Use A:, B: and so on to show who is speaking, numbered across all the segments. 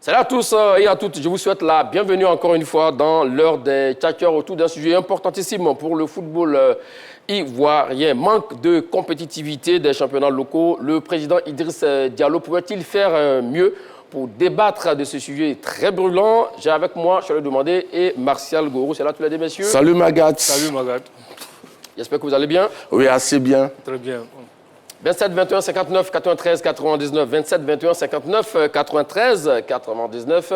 A: Salut à tous et à toutes, je vous souhaite la bienvenue encore une fois dans l'heure des tchatcheurs autour d'un sujet importantissime pour le football ivoirien. Manque de compétitivité des championnats locaux. Le président Idriss Diallo pourrait-il faire mieux pour débattre de ce sujet très brûlant? J'ai avec moi, je vais le demander, et Martial Gourou. C'est là tous les deux, messieurs.
B: Salut Magat.
C: Salut Magat.
A: J'espère que vous allez bien.
B: Oui, assez bien.
C: Très bien.
A: 27 21 59 93 99 27 21 59 93 99.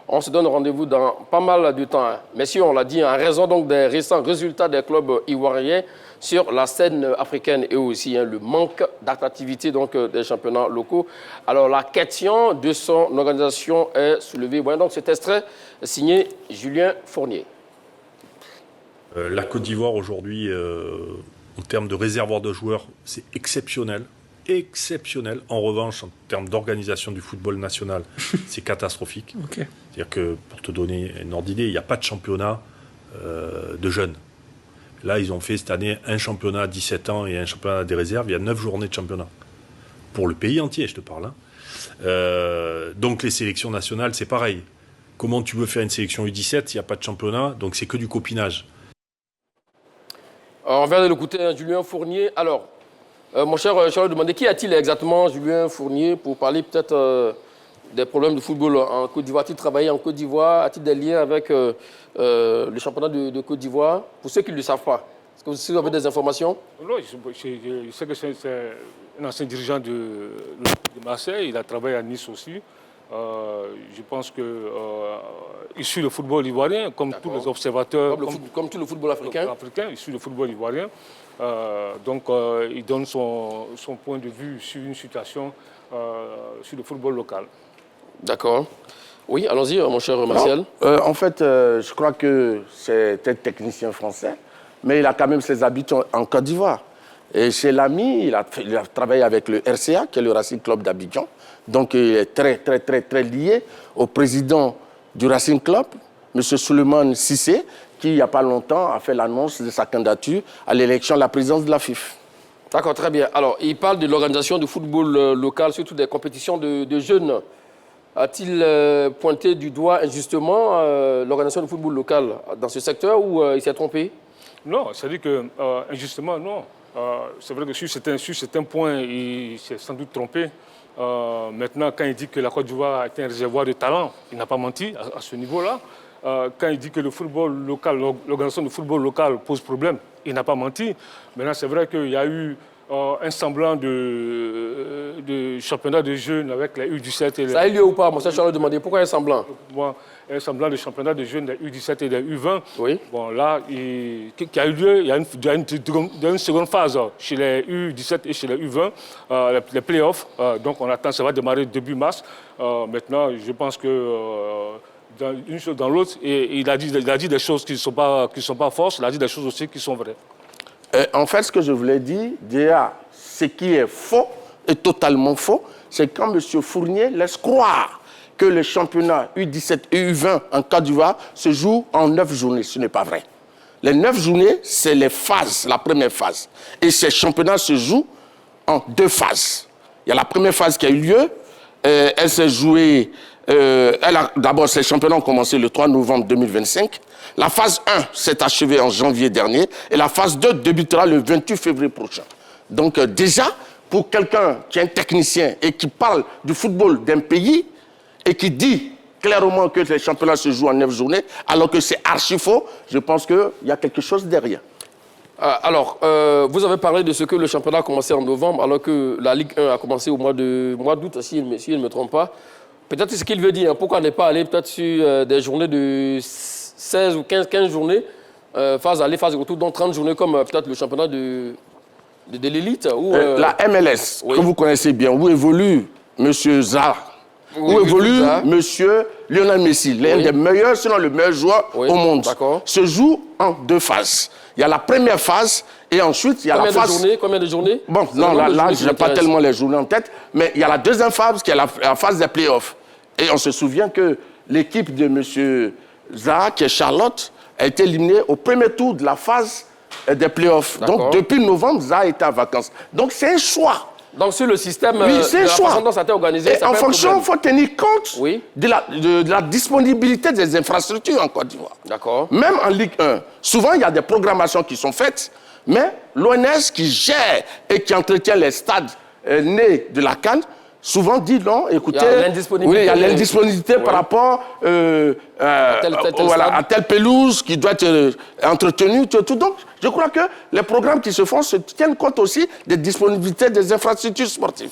A: On se donne rendez-vous dans pas mal de temps. Messieurs, on l'a dit, en raison donc des récents résultats des clubs ivoiriens sur la scène africaine et aussi le manque d'attractivité donc des championnats locaux. Alors la question de son organisation est soulevée. Voyons donc cet extrait signé Julien Fournier.
D: La Côte d'Ivoire aujourd'hui, en termes de réservoir de joueurs, c'est exceptionnel. Exceptionnel. En revanche, en termes d'organisation du football national, c'est catastrophique.
C: Okay.
D: C'est-à-dire que, pour te donner une ordre d'idée, il n'y a pas de championnat de jeunes. Là, ils ont fait cette année un championnat à 17 ans et un championnat des réserves. Il y a 9 journées de championnat. Pour le pays entier, je te parle. Hein. Donc les sélections nationales, c'est pareil. Comment tu veux faire une sélection U17 s'il n'y a pas de championnat? Donc c'est que du copinage.
A: On vient de l'écouter, Julien Fournier. Alors, mon cher Charles, demandez qui a-t-il exactement, Julien Fournier, pour parler peut-être des problèmes de football en Côte d'Ivoire? A-t-il travaillé en Côte d'Ivoire? A-t-il des liens avec le championnat de Côte d'Ivoire? Pour ceux qui ne le savent pas, est-ce que vous avez des informations?
C: Non, je sais que c'est un ancien dirigeant de Marseille. Il a travaillé à Nice aussi. Je pense qu'il suit le football ivoirien, comme tous les observateurs.
A: Comme tout le football africain.
C: Il suit le football ivoirien. Donc, il donne son point de vue sur une situation sur le football local.
A: D'accord. Oui, allons-y, mon cher Martial.
B: En fait, je crois que c'est un technicien français, mais il a quand même ses habitudes en Côte d'Ivoire. Et chez l'AMI, il a travaillé avec le RCA, qui est le Racing Club d'Abidjan. Donc, il est très lié au président du Racing Club, M. Souleymane Cissé, qui, il n'y a pas longtemps, a fait l'annonce de sa candidature à l'élection à la présidence de la FIFA.
A: D'accord, très bien. Alors, il parle de l'organisation du football local, surtout des compétitions de jeunes. A-t-il pointé du doigt injustement l'organisation du football local dans ce secteur ou il s'est trompé?
C: Non, c'est-à-dire que, injustement, non. C'est vrai que sur certains points, il s'est sans doute trompé. Maintenant, quand il dit que la Côte d'Ivoire est un réservoir de talent, il n'a pas menti à ce niveau-là. Quand il dit que le football local, l'organisation du football local pose problème, il n'a pas menti. Maintenant, c'est vrai qu'il y a eu un semblant de championnat de jeunes avec les U17 et les...
A: Ça a eu lieu ou pas? Moi, ça, je leur ai demandé. Pourquoi un semblant?
C: Un semblant de championnat de jeunes des U17 et des U20.
A: Oui.
C: Bon, là, qui a eu lieu, il y a une seconde phase chez les U17 et chez les U20, les playoffs. Donc, on attend, ça va démarrer début mars. Maintenant, je pense que... dans une chose dans l'autre, et il a dit des choses qui ne sont pas fausses, il a dit des choses aussi qui sont vraies.
B: En fait, ce que je voulais dire, déjà, ce qui est faux, et totalement faux, c'est quand M. Fournier laisse croire que le championnat U17 et U20 en Côte d'Ivoire se joue en 9 journées. Ce n'est pas vrai. Les 9 journées, c'est les phases, la première phase. Et ces championnats se jouent en 2 phases. Il y a la première phase qui a eu lieu, elle s'est jouée... D'abord, ces championnats ont commencé le 3 novembre 2025. La phase 1 s'est achevée en janvier dernier et la phase 2 débutera le 28 février prochain. Donc déjà, pour quelqu'un qui est un technicien et qui parle du football d'un pays et qui dit clairement que les championnats se jouent en 9 journées, alors que c'est archi faux, je pense qu'il y a quelque chose derrière.
A: Alors, vous avez parlé de ce que le championnat a commencé en novembre, alors que la Ligue 1 a commencé au mois d'août, si je ne me trompe pas. Peut-être ce qu'il veut dire, pourquoi ne pas aller peut-être sur des journées de 16 ou 15 journées, phase aller, phase retour, donc 30 journées comme peut-être le championnat de l'élite.
B: La MLS, oui, que vous connaissez bien, où évolue M. Zaha,
A: oui,
B: où évolue M. Lionel Messi, l'un des meilleurs, sinon le meilleur joueur au monde, se joue en 2 phases. Il y a la première phase et ensuite il y a la phase...
A: Combien de journées? Bon,
B: non, là je n'ai pas tellement les journées en tête, mais il y a la deuxième phase qui est la phase des playoffs. Et on se souvient que l'équipe de M. Zaha, qui est Charlotte, a été éliminée au premier tour de la phase des playoffs. Donc depuis novembre, Zaha était en vacances. Donc c'est un choix
A: Donc, sur le système,
B: Oui, c'est
A: de
B: un
A: la
B: choix.
A: façon dont ça a été organisé,
B: Et
A: c'est
B: en
A: pas un
B: fonction, il
A: problème.
B: faut tenir compte
A: Oui.
B: de la disponibilité des infrastructures en Côte d'Ivoire.
A: D'accord.
B: Même en Ligue 1, souvent il y a des programmations qui sont faites, mais l'ONS qui gère et qui entretient les stades nés de la CAN, souvent dit non, écoutez,
A: Il y a l'indisponibilité
B: oui, il y a
A: des-
B: l'indisponibilité
A: Oui.
B: par rapport voilà,
A: stade.
B: à telle pelouse qui doit être entretenue, tout. Donc, je crois que les programmes qui se font se tiennent compte aussi des disponibilités des infrastructures sportives.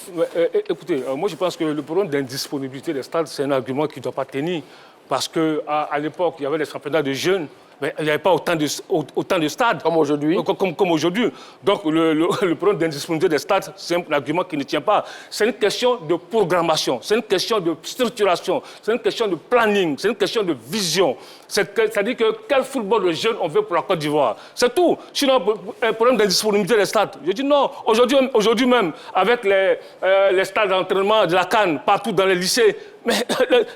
C: Écoutez, moi je pense que le problème d'indisponibilité des stades, c'est un argument qui ne doit pas tenir. Parce qu'à l'époque, il y avait les championnats de jeunes, mais il n'y avait pas autant de stades.
A: Comme aujourd'hui.
C: Comme aujourd'hui. Donc le problème d'indisponibilité des stades, c'est un argument qui ne tient pas. C'est une question de programmation, c'est une question de structuration, c'est une question de planning, c'est une question de vision. C'est-à-dire que quel football de jeunes on veut pour la Côte d'Ivoire. C'est tout. Sinon, un problème d'indisponibilité des stades. Je dis non. Aujourd'hui même, avec les stades d'entraînement de la CAN partout dans les lycées, mais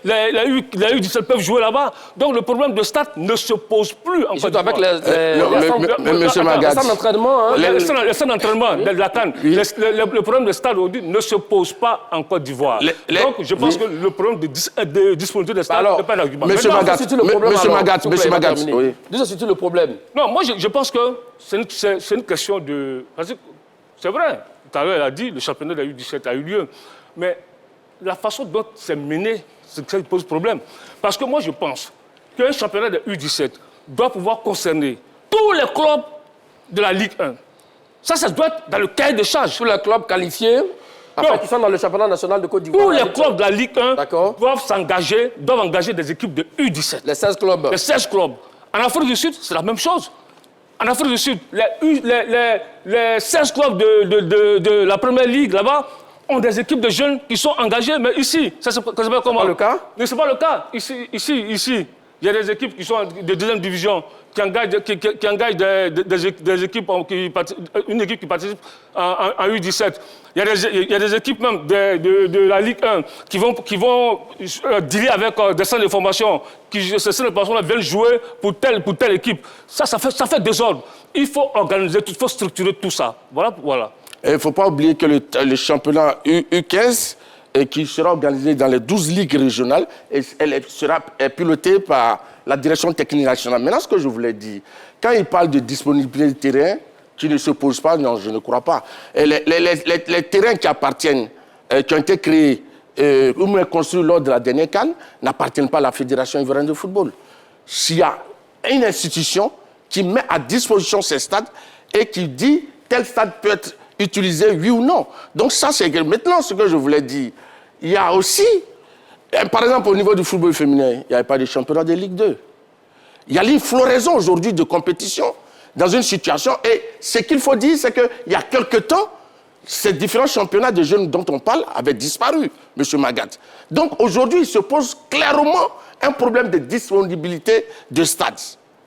C: les U17 peuvent jouer là-bas. Donc le problème de stade ne se pose plus en Côte
A: Surtout avec
C: d'Ivoire.
B: Monsieur Magat,
A: les centres d'entraînement. Hein.
C: Les centres d'entraînement de la CAN, le problème de stade aujourd'hui ne se pose pas en Côte d'Ivoire. Donc je pense que le problème de disponibilité des stades n'est pas un argument.
B: Monsieur Magat, Monsieur Magat, oui.
A: D'où ça situe le problème?
C: Non, moi je pense que c'est une question de... Parce que c'est vrai, tout à l'heure elle a dit, le championnat de la U17 a eu lieu, mais la façon dont c'est mené, c'est que ça pose problème. Parce que moi je pense qu'un championnat de U17 doit pouvoir concerner tous les clubs de la Ligue 1. Ça doit être dans le cahier de charge.
A: Tous les clubs qualifiés, qui sont dans le championnat national de Côte d'Ivoire.
C: Tous les clubs de la Ligue 1
A: D'accord.
C: doivent engager des équipes de U17.
A: Les 16 clubs.
C: Les 16 clubs. En Afrique du Sud, c'est la même chose. En Afrique du Sud, les 16 clubs de la première ligue là-bas ont des équipes de jeunes qui sont engagées. Mais ici, ça se passe comment?
A: C'est pas le cas?
C: Mais ce n'est pas le cas. Ici, il y a des équipes qui sont de deuxième division, qui engagent des équipes, une équipe qui participe en U17. Il y a des équipes même de la Ligue 1 qui vont dealer avec des centres de formation, ces centres de formation viennent jouer pour telle équipe. Ça fait désordre. Il faut organiser, il faut structurer tout ça. Voilà.
B: Il ne faut pas oublier que le championnat U15, qui sera organisé dans les 12 ligues régionales, sera piloté par la direction technique nationale. Maintenant, ce que je voulais dire, quand il parle de disponibilité de terrain, qui ne se pose pas, non, je ne crois pas. Et les terrains qui appartiennent, qui ont été créés ou même construits lors de la dernière CAN, n'appartiennent pas à la Fédération ivoirienne de football. S'il y a une institution qui met à disposition ces stades et qui dit tel stade peut être utilisé, oui ou non. Donc ça, c'est maintenant ce que je voulais dire. Il y a aussi, par exemple, au niveau du football féminin, il n'y avait pas de championnat de Ligue 2. Il y a une floraison aujourd'hui de compétition dans une situation. Et ce qu'il faut dire, c'est qu'il y a quelque temps, ces différents championnats de jeunes dont on parle avaient disparu, M. Magat. Donc aujourd'hui, il se pose clairement un problème de disponibilité de stades.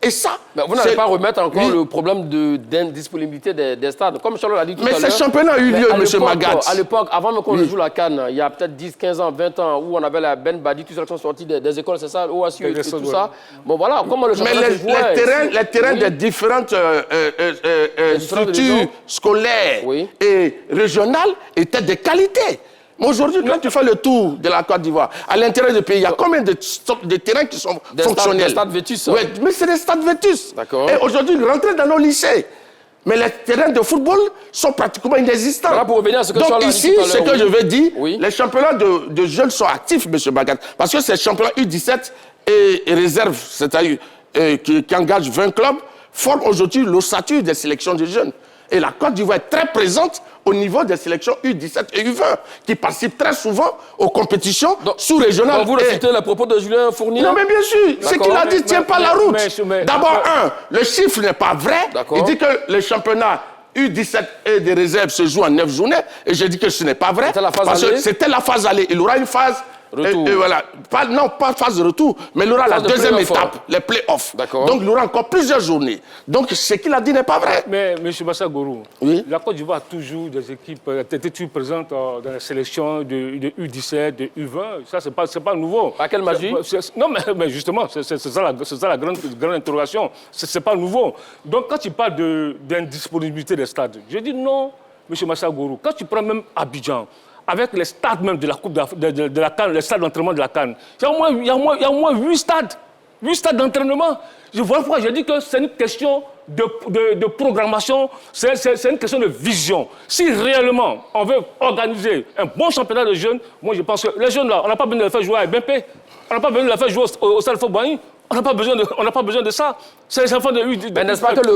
B: Et ça,
A: mais vous n'allez pas remettre encore le problème d'indisponibilité des stades. Comme Charles l'a dit tout à l'heure.
B: Mais ce championnat a eu lieu, M. Magat.
A: À l'époque, avant même qu'on joue la CAN, il y a peut-être 10, 15 ans, 20 ans, où on avait la Ben Badi, tout ça qui sont sortis des écoles, c'est ça, OASU et tout ça. Bon voilà, comment le championnat se jouait.
B: Les terrains des différentes structures scolaires et régionales étaient de qualité. Mais aujourd'hui, quand tu fais le tour de la Côte d'Ivoire, à l'intérieur du pays, il y a combien de terrains qui sont fonctionnels?
A: Des stades vétus.
B: Oui, mais c'est des stades vétus.
A: D'accord.
B: Et aujourd'hui, ils rentrent dans nos lycées. Mais les terrains de football sont pratiquement inexistants.
A: Voilà, pour revenir à ce que
B: donc ici, ce que je veux dire,
A: oui,
B: les championnats de jeunes sont actifs, M. Bagat. Parce que ces championnats U17 et réserve, c'est-à-dire qui engagent 20 clubs, forment aujourd'hui l'ossature des sélections de jeunes. Et la Côte d'Ivoire est très présente au niveau des sélections U17 et U20, qui participent très souvent aux compétitions sous-régionales.
A: Donc vous recitez les propos de Julien Fournier?
B: Non, mais bien sûr, ce qu'il a dit ne tient pas la route. D'abord, le chiffre n'est pas vrai. Il dit que les championnats U17 et des réserves se jouent en 9 journées, et j'ai dit que ce n'est pas vrai. C'était la phase aller. Il y aura une phase...
A: Retour.
B: Et voilà. Pas phase de retour, mais il y aura la deuxième étape, les play-offs. Donc il y aura encore plusieurs journées. Donc ce qu'il a dit n'est pas vrai.
C: Mais M. Bassa Gorou, la Côte d'Ivoire a toujours des équipes, était toujours présente dans la sélection de U17, de U20. Ça, c'est pas nouveau.
A: Pas quelle magie?
C: Non, mais justement, c'est ça la grande interrogation. C'est pas nouveau. Donc quand il parle d'indisponibilité des stades, je dis non. M. Massa Gourou, quand tu prends même Abidjan, avec les stades même de la Coupe de la CAN, les stades d'entraînement de la CAN, il y a au moins 8 stades. 8 stades d'entraînement. Je vois pourquoi je dis que c'est une question de programmation, c'est une question de vision. Si réellement on veut organiser un bon championnat de jeunes, moi je pense que les jeunes là, on n'a pas besoin de les faire jouer à BMP, on n'a pas besoin de les faire jouer au Stade Fauboigny, on n'a pas besoin de ça. C'est les enfants de...
A: Mais n'est-ce pas que le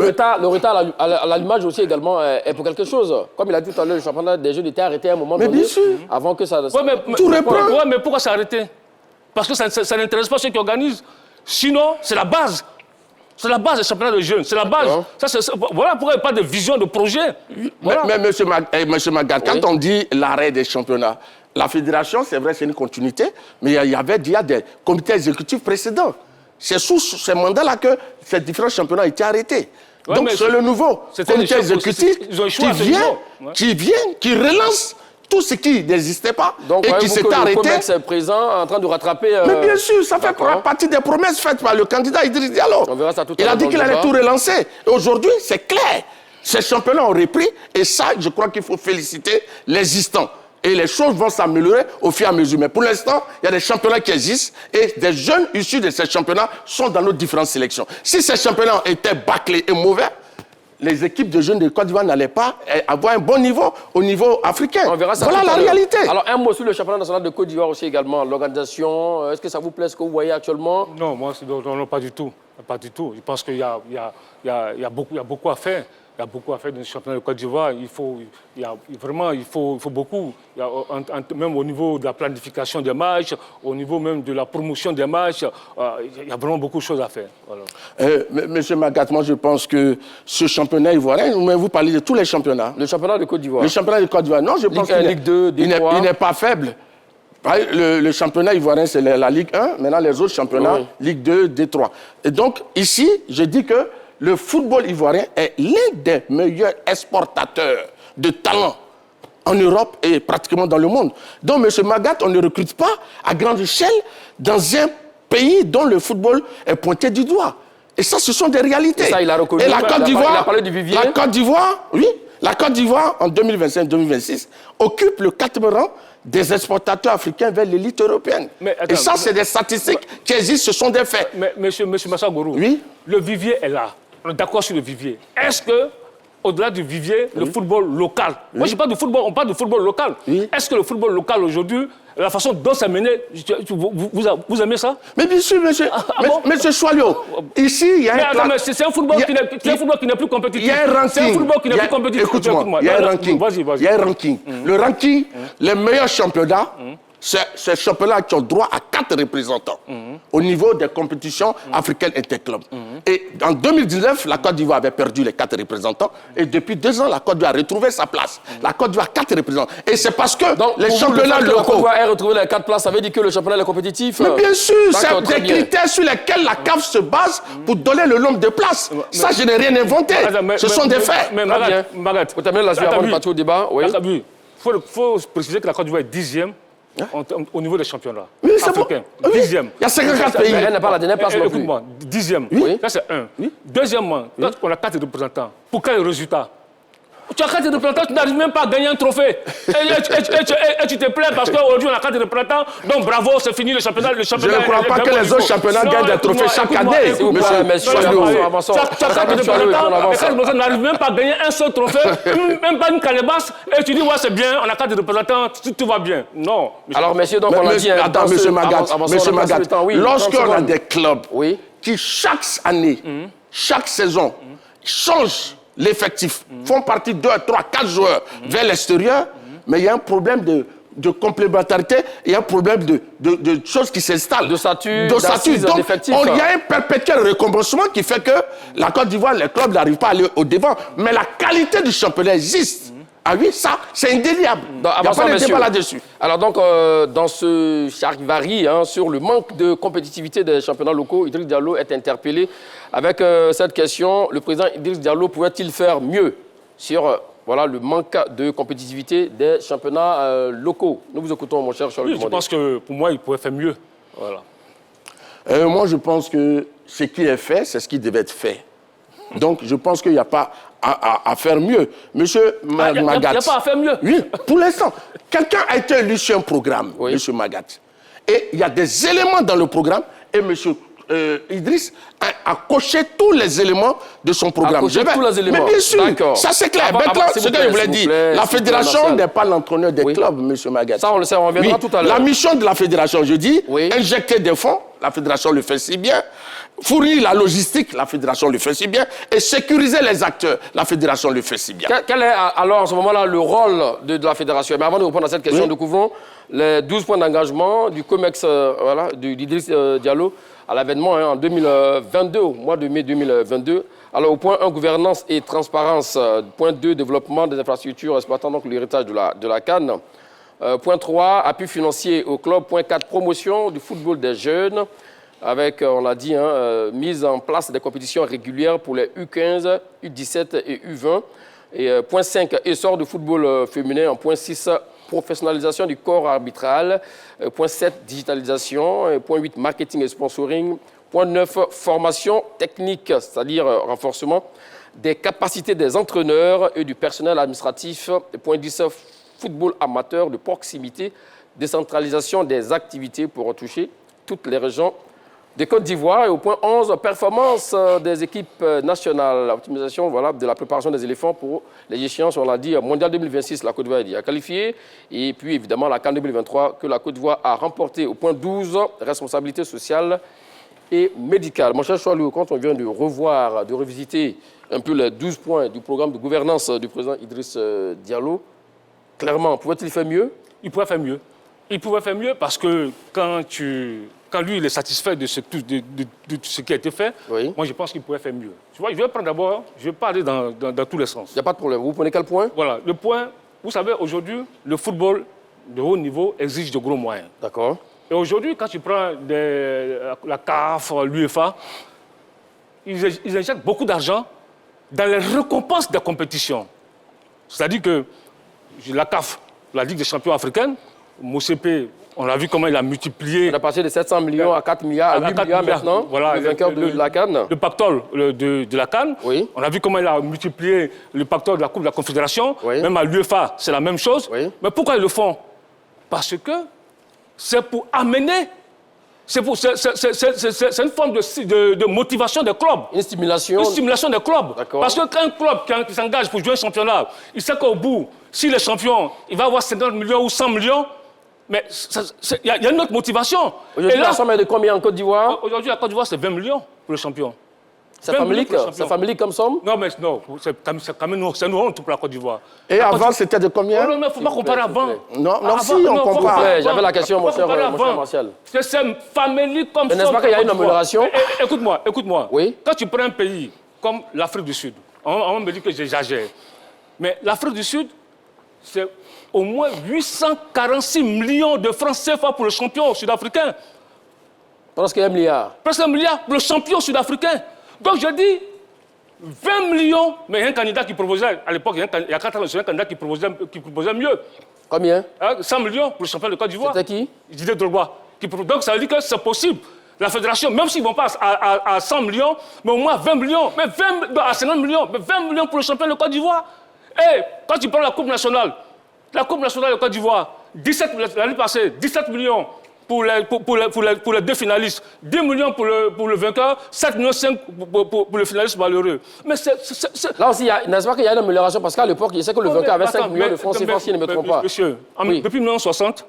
A: retard à l'allumage aussi également est pour quelque chose? Comme il a dit tout à l'heure, le championnat des jeunes était arrêté à un moment donné.
B: Mais bien sûr.
A: Avant que ça...
B: Tout reprend.
C: Ouais, mais pourquoi s'arrêter? Parce que ça n'intéresse pas ceux qui organisent. Sinon, c'est la base. C'est la base des championnats de jeunes. C'est la base. Voilà pourquoi il n'y a pas de vision, de projet. Voilà.
B: Mais monsieur Magat, quand on dit l'arrêt des championnats, la fédération, c'est vrai, c'est une continuité, mais il y avait déjà des comités exécutifs précédents. C'est sous ces mandats-là que ces différents championnats étaient arrêtés.
C: Ouais,
B: donc c'est le nouveau comité exécutif qui relance tout ce qui n'existait pas.
A: Donc,
B: et qui s'est arrêté.
A: Le COMEX est présent en train de rattraper...
B: Mais bien sûr, ça fait partie des promesses faites par le candidat Idriss Diallo.
A: On verra ça tout à l'heure.
B: Il a dit qu'il allait tout relancer. Et aujourd'hui, c'est clair. Ces championnats ont repris. Et ça, je crois qu'il faut féliciter les existants. Et les choses vont s'améliorer au fur et à mesure. Mais pour l'instant, il y a des championnats qui existent. Et des jeunes issus de ces championnats sont dans nos différentes sélections. Si ces championnats étaient bâclés et mauvais, les équipes de jeunes de Côte d'Ivoire n'allaient pas avoir un bon niveau au niveau africain.
A: On verra ça.
B: Voilà la réalité.
A: Alors, un mot sur le championnat national de Côte d'Ivoire aussi également. L'organisation, est-ce que ça vous plaît ce que vous voyez actuellement?
C: Non, moi, non, pas du tout. Pas du tout. Je pense qu'il y a beaucoup à faire. Il y a beaucoup à faire dans le championnat de Côte d'Ivoire. Il faut beaucoup. Même au niveau de la planification des matchs, au niveau même de la promotion des matchs, il y a vraiment beaucoup de choses à faire. Voilà.
B: Monsieur Magat, moi je pense que ce championnat ivoirien, vous parlez de tous les championnats.
A: Le championnat de Côte d'Ivoire.
B: Le championnat de Côte d'Ivoire, non, je pense qu'il
A: Ligue 2, Ligue 3.
B: Il n'est pas faible. Le championnat ivoirien, c'est la Ligue 1. Maintenant, les autres championnats, Ligue 2, D3. Et donc, ici, je dis que le football ivoirien est l'un des meilleurs exportateurs de talent en Europe et pratiquement dans le monde. Donc, M. Magat, on ne recrute pas à grande échelle dans un pays dont le football est pointé du doigt. Et ça, ce sont des réalités. Et
A: ça, il a reconnu.
B: Et la Côte d'Ivoire,
A: il a parlé du vivier.
B: La Côte d'Ivoire, oui, la Côte d'Ivoire, en 2025-2026, occupe le 4e rang des exportateurs africains vers l'élite européenne. Et ça, c'est des statistiques qui existent, ce sont des faits.
C: Mais monsieur Massa Gourou,
B: oui?
C: Le vivier est là. On est d'accord sur le vivier. Est-ce que, au-delà du vivier, le football local, moi je parle de football, on parle de football local. Est-ce que le football local aujourd'hui, la façon dont c'est mené, vous aimez ça?
B: Mais bien sûr, monsieur. Monsieur Choualio, ici, il y a un...
C: Mais c'est un football qui n'est plus compétitif.
B: Il y a un ranking.
C: C'est un football qui n'est plus compétitif.
B: Écoute-moi, il y a un ranking. Il y a un ranking. Le ranking, les meilleurs championnats, c'est ces championnats qui ont droit à 4 représentants au niveau des compétitions africaines interclubs. Et en 2019, la Côte d'Ivoire avait perdu les 4 représentants. Et depuis 2 ans, la Côte d'Ivoire a retrouvé sa place. La Côte d'Ivoire a 4 représentants. Et c'est parce que
A: donc,
B: les championnats locaux...
A: La Côte d'Ivoire a retrouvé les 4 places, ça veut dire que le championnat est compétitif.
B: Mais bien sûr, c'est des critères sur lesquels la CAF se base pour donner le nombre de places. Ça, je n'ai rien inventé. Ce sont des faits.
C: Mais Magat,
A: pour terminer là-dessus, avant de partir au débat, oui.
C: Il faut préciser que la Côte d'Ivoire est 10e. Au niveau des championnats
B: Africains.
C: africains. 10e.
B: Il y a 54 pays.
A: Elle n'a pas la dernière place non plus.
C: Écoute-moi, 10e. Ça, c'est 1. Deuxièmement, quand on a 4 représentants, pour quel résultat? Tu as 4 représentants, tu n'arrives même pas à gagner un trophée. Et tu te plains parce qu'aujourd'hui, on a 4 représentants. Donc, bravo, c'est fini le championnat.
B: Je ne crois pas que les autres championnats gagnent des trophées chaque année.
A: Monsieur avançons.
C: Tu as 4 représentants, et 4 représentants n'arrivent même pas à gagner un seul trophée, même pas une calebasse. Et tu dis, ouais, c'est bien, on a 4 représentants, tout va bien. Non.
A: Alors, messieurs, donc on a dit...
B: Attends, monsieur Magat, lorsqu'on a des clubs qui, chaque année, chaque saison, changent l'effectif, font partie 2, 3, 4 joueurs vers l'extérieur, mais il y a un problème de complémentarité, il y a un problème de choses qui s'installent.
A: De statut,
B: Donc,
A: d'effectif.
B: Il y a un perpétuel recommencement qui fait que la Côte d'Ivoire, les clubs n'arrivent pas à aller au devant. Mais la qualité du championnat existe. Ah oui, ça, c'est indéniable. Il n'y a pas de débat là-dessus.
A: Alors donc, dans ce charivari sur le manque de compétitivité des championnats locaux, Idriss Diallo est interpellé avec cette question. Le président Idriss Diallo pourrait-il faire mieux sur le manque de compétitivité des championnats locaux? Nous vous écoutons, mon cher Charles.
C: Oui, je pense que pour moi, il pourrait faire mieux. Voilà.
B: Moi, je pense que ce qui est fait, c'est ce qui devait être fait. Donc, je pense qu'il n'y a pas à faire mieux. Monsieur Magat.
A: Il n'y a pas à faire mieux.
B: Oui, pour l'instant. Quelqu'un a été élu sur un programme, monsieur Magat. Et il y a des éléments dans le programme et monsieur Idriss a coché tous les éléments de son programme.
A: Coché tous les éléments.
B: Mais bien sûr, ça c'est clair. Maintenant, ce que je voulais dire, la fédération n'est pas l'entraîneur des clubs, monsieur Magat.
A: Ça, on le sait, on reviendra tout à l'heure.
B: La mission de la fédération, je dis, injecter des fonds, la fédération le fait si bien. Fournir la logistique, la fédération le fait si bien. Et sécuriser les acteurs, la fédération le fait si bien.
A: Quel est alors, à ce moment-là, le rôle de la fédération? Mais avant de répondre à cette question, découvrons les 12 points d'engagement du COMEX, d'Idriss Diallo, à l'avènement en 2022, au mois de mai 2022. Alors, au point 1, gouvernance et transparence. Point 2, développement des infrastructures exploitant donc l'héritage de la CAN. Point 3, appui financier au club. Point 4, promotion du football des jeunes. Avec, on l'a dit, mise en place des compétitions régulières pour les U15, U17 et U20. Et point 5, essor du football féminin. En point 6, professionnalisation du corps arbitral. Point 7, digitalisation. Et point 8, marketing et sponsoring. Point 9, formation technique, c'est-à-dire renforcement des capacités des entraîneurs et du personnel administratif. Et point 10, football amateur de proximité, décentralisation des activités pour en toucher toutes les régions de Côte d'Ivoire. Et au point 11, performance des équipes nationales, optimisation de la préparation des éléphants pour les échéances, on l'a dit, Mondial 2026, la Côte d'Ivoire a qualifié. Et puis évidemment la CAN 2023 que la Côte d'Ivoire a remporté. Au point 12, responsabilité sociale et médicale. Mon cher Choualou, quand on vient de revoir, de revisiter un peu les 12 points du programme de gouvernance du président Idriss Diallo, clairement, pouvait-il faire mieux?
C: Il pourrait faire mieux. Il pourrait faire mieux parce que quand lui, il est satisfait de ce qui a été fait, moi, je pense qu'il pourrait faire mieux. Tu vois, je vais prendre d'abord, je vais parler dans tous les sens.
A: Il n'y a pas de problème. Vous prenez quel point?
C: Voilà, le point, vous savez, aujourd'hui, le football de haut niveau exige de gros moyens.
A: D'accord.
C: Et aujourd'hui, quand tu prends la CAF, l'UEFA, ils injectent beaucoup d'argent dans les récompenses des compétitions. C'est-à-dire que la CAF, la Ligue des champions africaine, Mosepe, on a vu comment il a multiplié.
A: On a passé de 700 millions à 4 milliards, à 8 milliards maintenant,
C: voilà,
A: le vainqueur de la CAN.
C: Le pactole de la CAN.
A: Oui.
C: On a vu comment il a multiplié le pactole de la Coupe de la Confédération. Oui. Même à l'UEFA, c'est la même chose. Oui. Mais pourquoi ils le font? Parce que c'est pour amener, c'est une forme de motivation des clubs.
A: Une stimulation.
C: Une stimulation des clubs. Parce que quand un club qui s'engage pour jouer un championnat, il sait qu'au bout, s'il est champion, il va avoir 50 millions ou 100 millions. Mais il y a une autre motivation.
A: Aujourd'hui, la somme est de combien en Côte d'Ivoire?
C: Aujourd'hui, la Côte d'Ivoire, c'est 20 millions pour le champion.
A: C'est familique comme somme?
C: Non, mais non, c'est quand même c'est une honte pour la Côte d'Ivoire.
B: Et avant, c'était de combien?
C: Non, il ne faut pas comparer avant.
B: Non, si, on compare.
A: J'avais la question, mon cher Martial.
C: C'est familique comme ça.
A: N'est-ce pas qu'il y a une amélioration?
C: Écoute-moi.
A: Oui.
C: Quand tu prends un pays comme l'Afrique du Sud, on me dit que j'exagère, mais l'Afrique du Sud, c'est au moins 846 millions de francs CFA pour le champion sud-africain.
A: Presque 1 milliard.
C: Presque 1 milliard pour le champion sud-africain. Donc je dis 20 millions, mais il y a un candidat qui proposait, à l'époque, il y a 4 ans, un candidat qui proposait mieux.
A: Combien?
C: 100 millions pour le champion de Côte d'Ivoire.
A: C'était qui?
C: Didier Drogba. Donc ça veut dire que c'est possible. La fédération, même s'ils ne vont pas à 100 millions, mais au moins 20 millions, à 50 millions, mais 20 millions pour le champion de Côte d'Ivoire. Et quand tu prends la Coupe nationale de Côte d'Ivoire, l'année passée, 17 millions pour les deux finalistes, 10 millions pour le vainqueur, 7 millions 5 pour le finaliste malheureux. Mais
A: là aussi, n'est-ce pas qu'il y a une amélioration? Parce qu'à l'époque, il sait que le vainqueur avait 5 millions de francs CFA, si je ne me trompe pas.
C: Monsieur, depuis 1960,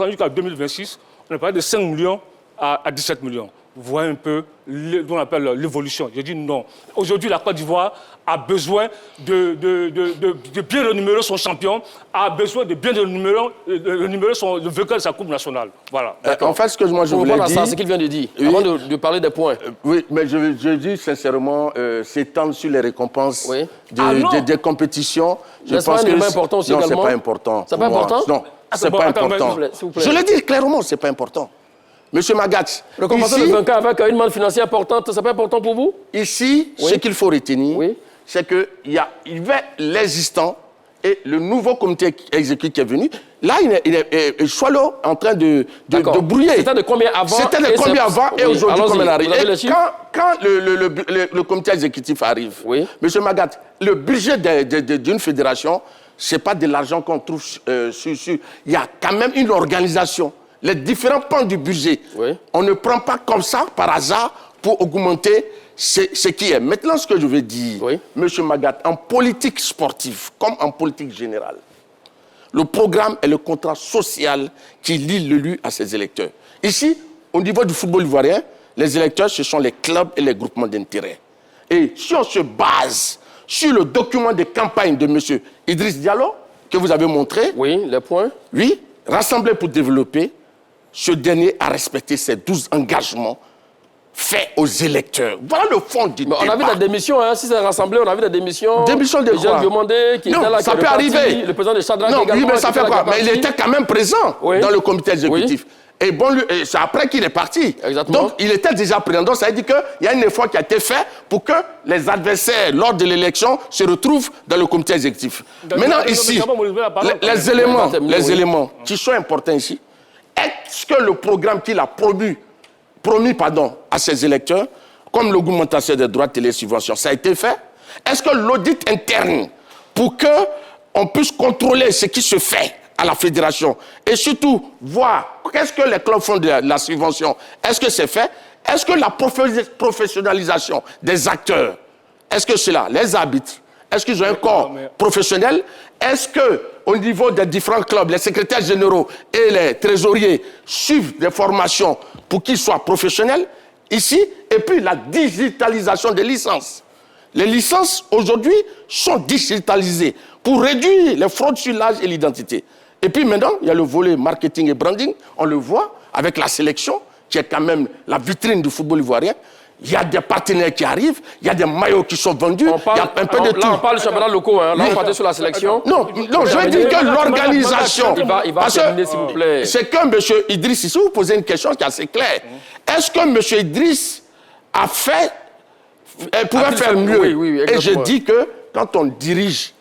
C: jusqu'à 2026, on a parlé de 5 millions à 17 millions. Vous voyez un peu ce qu'on appelle l'évolution. Je dis non. Aujourd'hui, la Côte d'Ivoire a besoin de bien renumérer son champion, a besoin de bien renumérer le vainqueur de sa Coupe nationale. Voilà.
B: En fait, ce que moi je voulais dire...
A: C'est ce qu'il vient de dire, avant de parler des points.
B: Oui, mais je dis sincèrement, s'étendre sur les récompenses des compétitions...
A: C'est pas un élément important aussi également?
B: Non, c'est pas important.
A: C'est pas important?
B: Non, c'est pas important. Je le dis clairement, c'est pas important. Monsieur Magat,
A: récompenser le vainqueur avec une manne financière importante, c'est pas important pour vous?
B: Ici, ce qu'il faut retenir, c'est qu'il y a l'existant et le nouveau comité exécutif qui est venu, là, il est Choileau en train de brouiller.
A: C'était de combien avant?
B: C'était de combien avant et aujourd'hui combien arrive.
A: Et
B: quand le comité exécutif arrive,
A: oui.
B: M. Magat, le budget d'une fédération, ce n'est pas de l'argent qu'on trouve sur. Il y a quand même une organisation. Les différents pans du budget, oui. On ne prend pas comme ça, par hasard, pour augmenter ce qui est. Maintenant, ce que je veux dire, oui. M. Magat, en politique sportive, comme en politique générale, le programme est le contrat social qui lie l'élu à ses électeurs. Ici, au niveau du football ivoirien, les électeurs, ce sont les clubs et les groupements d'intérêt. Et si on se base sur le document de campagne de M. Idriss Diallo, que vous avez montré...
A: Oui, les points.
B: Oui, Rassembler pour développer, ce dernier a respecté ses 12 engagements faits aux électeurs. Voilà le fond du débat.
A: On a vu des démissions, hein. Si c'est rassemblé, on a vu des démissions.
B: Démissions de quoi?
A: Demandé, qui
B: non,
A: était là,
B: ça peut arriver.
A: Le président de Shadrach
B: non,
A: également.
B: Oui, mais ça fait quoi? Mais il était quand même présent dans le comité exécutif. Oui. Et bon, c'est après qu'il est parti.
A: Exactement.
B: Donc, il était déjà présent. Donc, ça veut dire qu'il y a un effort qui a été fait pour que les adversaires, lors de l'élection, se retrouvent dans le comité exécutif. Maintenant, ici, les éléments qui sont importants ici, est-ce que le programme qu'il a promis à ses électeurs, comme l'augmentation des droits de télésubvention, ça a été fait? Est-ce que l'audit interne, pour qu'on puisse contrôler ce qui se fait à la fédération, et surtout voir qu'est-ce que les clubs font de la subvention, est-ce que c'est fait? Est-ce que la professionnalisation des acteurs, est-ce que c'est là, les arbitres, est-ce qu'ils ont un corps professionnel? Est-ce qu'au niveau des différents clubs, les secrétaires généraux et les trésoriers suivent des formations pour qu'ils soient professionnels ici? Et puis la digitalisation des licences. Les licences, aujourd'hui, sont digitalisées pour réduire les fraudes sur l'âge et l'identité. Et puis maintenant, il y a le volet marketing et branding. On le voit avec la sélection, qui est quand même la vitrine du football ivoirien. Il y a des partenaires qui arrivent, il y a des maillots qui sont vendus, il y a un peu de tout.
A: Là, on parle du championnat locaux, hein. Là, on parle sur la sélection.
B: Non, je veux dire que l'organisation...
A: Il va terminer, s'il vous plaît.
B: C'est que M. Idriss, ici, vous posez une question qui est assez claire. Est-ce que M. Idriss a fait... Elle pouvait faire mieux.
A: Oui,
B: et je dis que quand on dirige,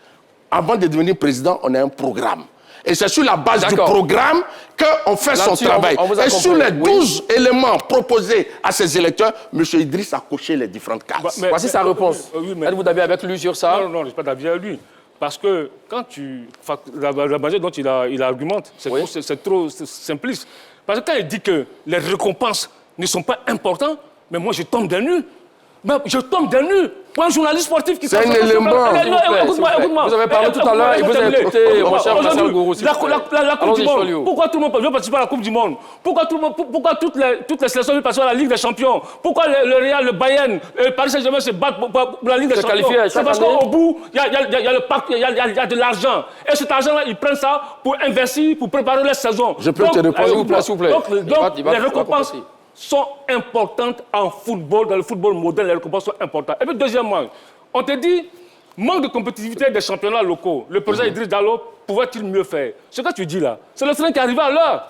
B: avant de devenir président, on a un programme. Et c'est sur la base du programme qu'on fait son travail. Et sur les 12 éléments proposés à ses électeurs, M. Idriss a coché les différentes cases.
A: Voici sa réponse. Êtes-vous d'avis avec lui sur ça?
C: Non, je ne suis pas d'avis avec lui. Parce que quand la manière dont il argumente, c'est trop simpliste. Parce que quand il dit que les récompenses ne sont pas importantes, mais moi je tombe des nues. Mais je tombe des nues. Pour un journaliste sportif qui...
B: C'est un élément.
A: Écoute-moi. Vous avez parlé tout à l'heure et vous avez écouté mon cher Marcel Gourou.
C: La Coupe du Monde. Pourquoi tout le monde veut participer à la Coupe du Monde? Pourquoi toutes les sélections veulent participer à la Ligue des Champions? Pourquoi le Real, le Bayern, le Paris Saint-Germain se battent pour la Ligue des Champions? C'est parce qu'au bout, il y a de l'argent. Et cet argent-là, ils prennent ça pour investir, pour préparer la saison.
B: Je peux te répondre,
A: s'il vous plaît.
C: Donc, les récompenses sont importantes en football, dans le football moderne, les récompenses sont importantes. Et puis, deuxièmement, on te dit, manque de compétitivité des championnats locaux. Le président Idriss Diallo pouvait-il mieux faire? Ce que tu dis là, c'est le train qui arrive à l'heure.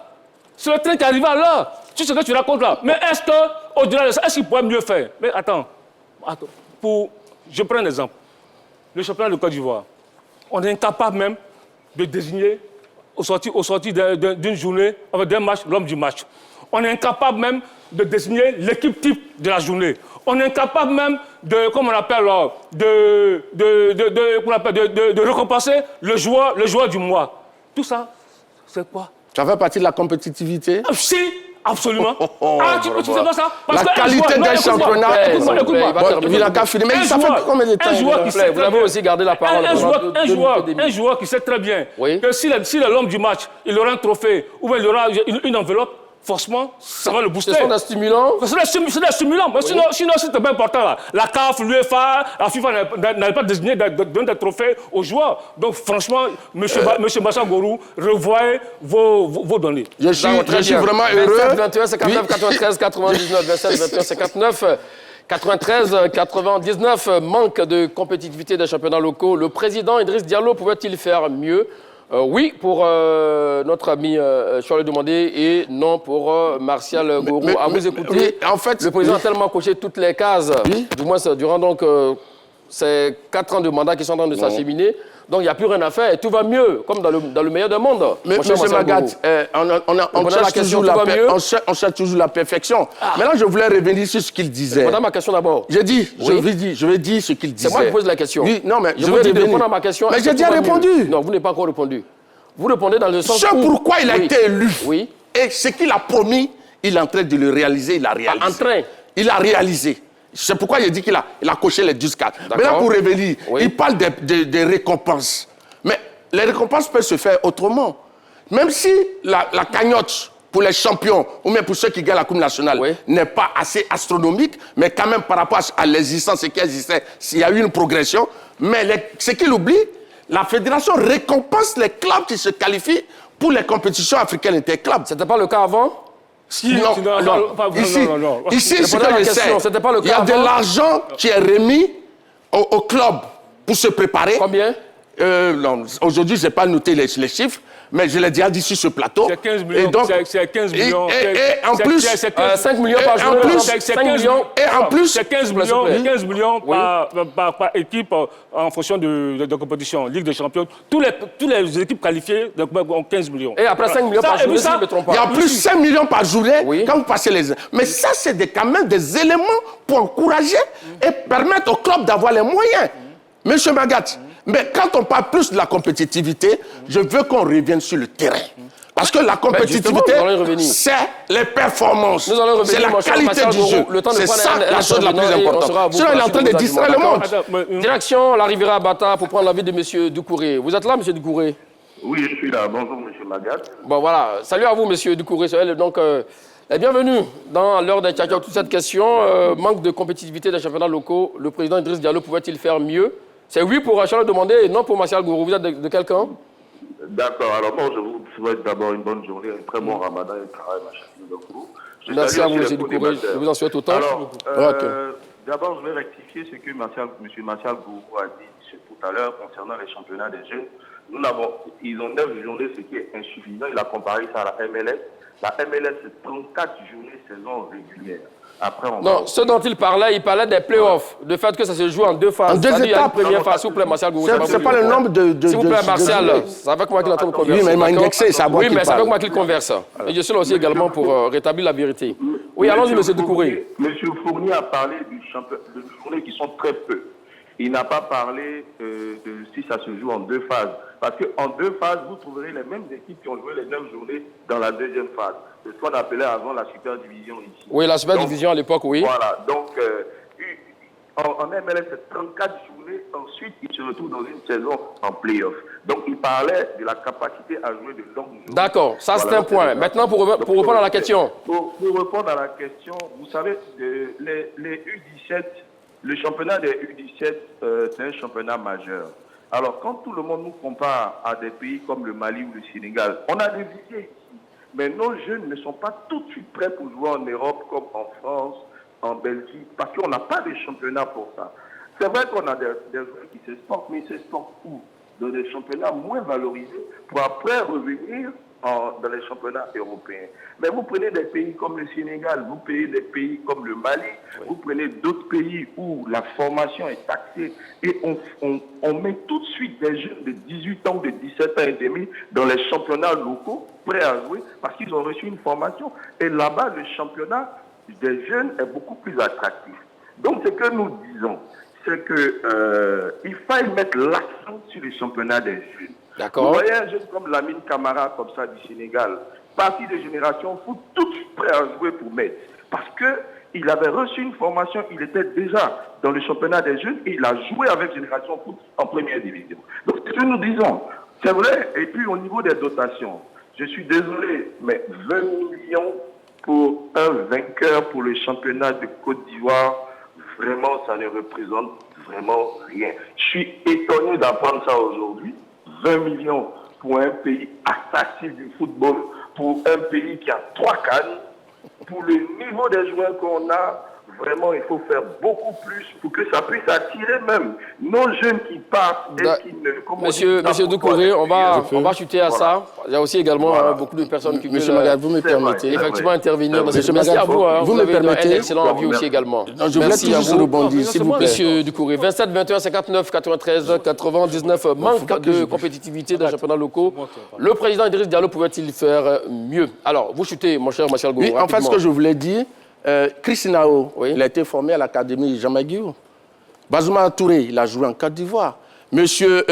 C: C'est le train qui arrive à l'heure. C'est ce que tu racontes là. Mais est-ce qu'au-delà de ça, est-ce qu'il pourrait mieux faire? Mais attends. Je prends un exemple. Le championnat de Côte d'Ivoire. On est incapable même de désigner, au sorti d'une journée, d'un match, l'homme du match. On est incapable même de désigner l'équipe type de la journée. On est incapable même de, comment on appelle, de récompenser le joueur du mois. Tout ça, c'est quoi?
B: Ça fait partie de la compétitivité?
C: Si, absolument. Tu sais pas ça?
B: Parce la qualité d'un championnat... Écoute-moi. Il n'a qu'à finir. Mais ça fait combien de temps?
A: Vous avez aussi gardé la parole.
C: Un joueur qui sait très bien que si l'homme du match, il aura un trophée ou bien il aura une enveloppe, forcément, ça va le booster.
A: Ce sont des stimulants?
C: C'est des stimulants. Mais sinon, c'était pas important. Là. La CAF, l'UEFA, la FIFA n'avaient pas désigné de donner des trophées aux joueurs. Donc, franchement, M. Marcel Gourou, revoyez vos données.
B: Je suis vraiment heureux.
A: 27, 21, 59, 93, 99, 27, 21, 59... 93, 99, manque de compétitivité des championnats locaux. Le président Idriss Diallo pouvait-il faire mieux? Oui, pour notre ami Choileau Demandé et non pour Martial Gourou. À vous écouter, en fait, le président a tellement coché toutes les cases, du moins durant donc c'est 4 ans de mandat qui sont en train de s'acheminer. Donc, il n'y a plus rien à faire et tout va mieux, comme dans le meilleur des mondes.
B: Mais M. Magat, on cherche toujours la perfection. Maintenant, je voulais revenir sur ce qu'il disait.
A: Répondez à ma question d'abord.
B: Je vais dire ce qu'il disait.
A: C'est moi qui pose la question.
B: Oui, non, mais
A: je veux dire de répondre à ma question.
B: Mais j'ai déjà répondu.
A: Non, vous n'avez pas encore répondu. Vous répondez dans le sens où...
B: pourquoi il a été élu.
A: Oui.
B: Et ce qu'il a promis, il est en train de le réaliser, il a réalisé. Il a réalisé. C'est pourquoi il dit qu'il a coché les 12 cartes. Maintenant, pour revenir, il parle des récompenses. Mais les récompenses peuvent se faire autrement. Même si la cagnotte pour les champions, ou même pour ceux qui gagnent la Coupe nationale, n'est pas assez astronomique, mais quand même par rapport à l'existence, ce qui existait, s'il y a eu une progression. Mais ce qu'il oublie, la fédération récompense les clubs qui se qualifient pour les compétitions africaines interclubs.
A: Ce n'était pas le cas avant?
B: Ici, ce que je sais, il y a de l'argent qui est remis au club pour se préparer.
A: Combien?
B: Aujourd'hui, je n'ai pas noté les chiffres, mais je l'ai déjà dit sur ce plateau.
C: C'est 15 millions. C'est 15 millions.
B: Et en plus,
A: 5 millions par jour.
B: C'est 15 millions. Et en plus,
C: c'est 15 millions par équipe en fonction de compétition. Ligue des champions. Toutes les équipes qualifiées ont 15 millions.
A: Et après 5 millions par journée, si je ne me trompe pas.
B: Il y a plus 5 millions par journée quand vous passez les... Mais ça, c'est quand même des éléments pour encourager et permettre au club d'avoir les moyens. Monsieur Magat, mais quand on parle plus de la compétitivité, je veux qu'on revienne sur le terrain. Parce que la compétitivité, c'est les performances. C'est la qualité du jeu. C'est ça la chose la plus importante. Sinon, il est en train de distraire le monde.
A: Direction l'arrivée à Bata pour prendre l'avis de M. Doucouré. Vous êtes là, M. Doucouré?
E: Oui, je suis là. Bonjour, M. Magat.
A: Bon, voilà. Salut à vous, M. Doucouré. Donc, bienvenue dans l'heure des Tchadjaks. Toute cette question, manque de compétitivité des championnats locaux, le président Idriss Diallo pouvait-il faire mieux? C'est oui pour Rachel Demandé et non pour Martial Gourou. Vous êtes de quel camp?
E: D'accord. Alors, moi, je vous souhaite d'abord une bonne journée, un très bon ramadan et un travail,
A: Merci à vous, M. Doucouré. Je vous en souhaite autant.
E: Alors, d'abord, je vais rectifier ce que M. Martial Gourou a dit tout à l'heure concernant les championnats des jeunes. Ils ont 9 journées, ce qui est insuffisant. Il a comparé ça à la MLS. La MLS, c'est 34 journées saison régulière. Après,
A: ce dont il parlait des playoffs, le fait que ça se joue en 2 phases.
B: En 2 étapes.
A: Il y a une première phase, s'il vous plaît, Martial Gourou.
B: C'est pas le nombre de...
A: S'il vous plaît, Martial, c'est avec moi qu'il est en train de converser.
B: Oui, mais il m'a indexé, c'est à moi qu'il parle.
A: Oui, mais c'est avec moi qu'il converse. Et je suis là aussi également pour rétablir la vérité. Oui, allons-y, M. Doucouré.
E: M. Fournier a parlé de journées qui sont très peu. Il n'a pas parlé de si ça se joue en 2 phases. Parce qu'en 2 phases, vous trouverez les mêmes équipes qui ont joué les 9 journées dans la deuxième phase. C'est ce qu'on appelait avant la Super Division ici.
A: Oui, la Super Division à l'époque, oui.
E: Voilà, donc en MLS, c'est 34 journées. Ensuite, il se retrouve dans une saison en play-off. Donc, il parlait de la capacité à jouer de longues journées.
A: D'accord, ça c'est un point. Maintenant, pour répondre à la question.
E: Pour répondre à la question, vous savez, les U17, le championnat des U17, c'est un championnat majeur. Alors, quand tout le monde nous compare à des pays comme le Mali ou le Sénégal, on a des idées ici. Mais nos jeunes ne sont pas tout de suite prêts pour jouer en Europe comme en France, en Belgique, parce qu'on n'a pas de championnat pour ça. C'est vrai qu'on a des joueurs qui s'exportent, mais ils s'exportent où? Dans des championnats moins valorisés pour après revenir dans les championnats européens. Mais vous prenez des pays comme le Sénégal, vous prenez des pays comme le Mali, vous prenez d'autres pays où la formation est taxée et on met tout de suite des jeunes de 18 ans, de 17 ans et demi dans les championnats locaux, prêts à jouer parce qu'ils ont reçu une formation. Et là-bas, le championnat des jeunes est beaucoup plus attractif. Donc, ce que nous disons, c'est qu'il faille mettre l'accent sur les championnats des jeunes.
A: D'accord.
E: Vous voyez un jeune comme Lamine Camara, comme ça, du Sénégal, parti de génération foot, tout de suite prêt à jouer pour Metz. Parce qu'il avait reçu une formation, il était déjà dans le championnat des jeunes et il a joué avec Génération Foot en première division. Donc, ce que nous disons, c'est vrai. Et puis, au niveau des dotations, je suis désolé, mais 20 millions pour un vainqueur pour le championnat de Côte d'Ivoire, vraiment, ça ne représente vraiment rien. Je suis étonné d'apprendre ça aujourd'hui. 20 millions pour un pays attractif du football, pour un pays qui a 3 CAN, pour le niveau des joueurs qu'on a, vraiment, il faut faire beaucoup plus pour que ça puisse attirer même nos jeunes qui partent et qui ne...
A: Monsieur Doucouré, on va chuter à ça. Il y a aussi également beaucoup de personnes qui
B: Monsieur
A: veulent
B: Magal, vous me permettez
A: effectivement intervenir dans cette...
B: Monsieur
A: Merci à
B: Magal,
A: vous.
B: vous me permettez
A: un excellent avis aussi également.
B: Non, je voulais toujours rebondir, s'il vous plaît.
A: Monsieur Doucouré, 27, 21, 59, 93, 99, manque de compétitivité dans les championnats locaux. Le président Idriss Diallo pouvait-il faire mieux? Alors, vous chutez, mon cher Martial Gourou.
B: Oui, en fait, ce que je voulais dire, Chris Nao,
A: Oui.
B: il a été formé à l'Académie Jamaguiou. Bazouma Touré, il a joué en Côte d'Ivoire. Monsieur